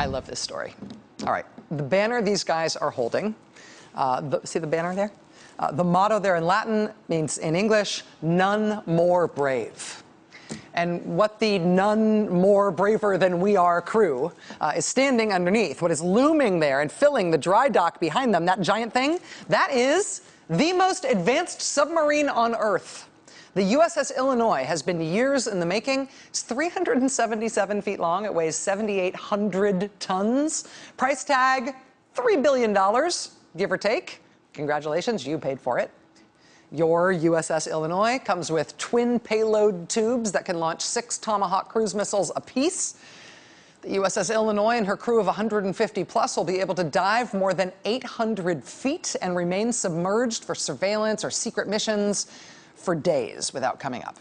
I love this story. All right, the banner these guys are holding, see the banner there? The motto there in Latin means, in English, none more brave. And what the none more braver than we are crew is standing underneath, what is looming there and filling the dry dock behind them, that giant thing, that is the most advanced submarine on Earth. The USS Illinois has been years in the making. It's 377 feet long. It weighs 7,800 tons. Price tag, $3 billion, give or take. Congratulations, you paid for it. Your USS Illinois comes with twin payload tubes that can launch 6 Tomahawk cruise missiles apiece. The USS Illinois and her crew of 150 plus will be able to dive more than 800 feet and remain submerged for surveillance or secret missions for days without coming up.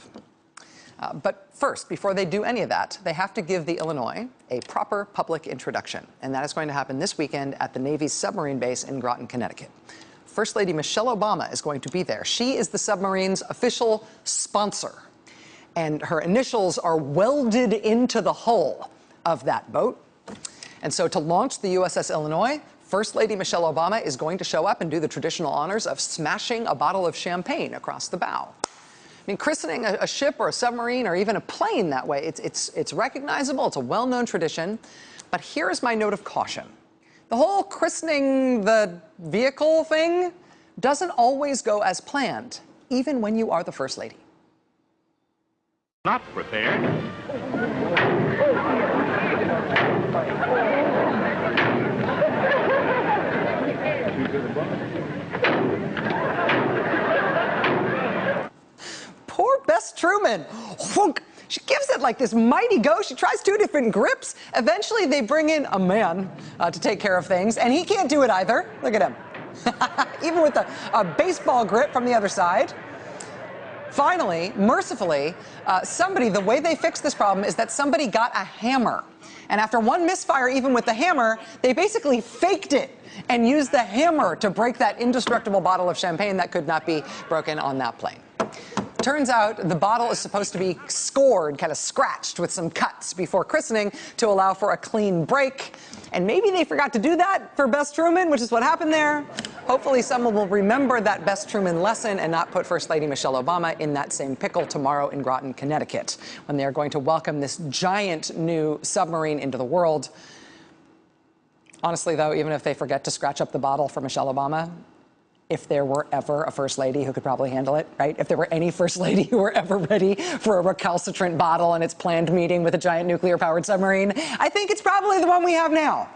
But first, before they do any of that, they have to give the Illinois a proper public introduction. And that is going to happen this weekend at the Navy's submarine base in Groton, Connecticut. First Lady Michelle Obama is going to be there. She is the submarine's official sponsor. And her initials are welded into the hull of that boat. And so to launch the USS Illinois, First Lady Michelle Obama is going to show up and do the traditional honors of smashing a bottle of champagne across the bow. I mean, christening a ship or a submarine or even a plane that way, it's recognizable, it's a well-known tradition. But here is my note of caution. The whole christening the vehicle thing doesn't always go as planned, even when you are the First Lady. Not prepared. Poor Bess Truman. She gives it like this mighty go. She tries 2 different grips. Eventually, they bring in a man to take care of things, and he can't do it either. Look at him. Even with a baseball grip from the other side. Finally, mercifully, the way they fixed this problem is that somebody got a hammer. And after one misfire, even with the hammer, they basically faked it and used the hammer to break that indestructible bottle of champagne that could not be broken on that plane. Turns out the bottle is supposed to be scored, kind of scratched with some cuts before christening to allow for a clean break. And maybe they forgot to do that for Bess Truman, which is what happened there. Hopefully someone will remember that Bess Truman lesson and not put First Lady Michelle Obama in that same pickle tomorrow in Groton, Connecticut, when they are going to welcome this giant new submarine into the world. Honestly, though, even if they forget to scratch up the bottle for Michelle Obama, if there were ever a First Lady who could probably handle it, right? If there were any First Lady who were ever ready for a recalcitrant bottle and its planned meeting with a giant nuclear-powered submarine, I think it's probably the one we have now.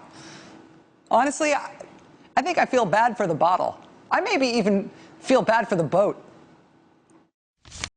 Honestly, I think I feel bad for the bottle. I maybe even feel bad for the boat.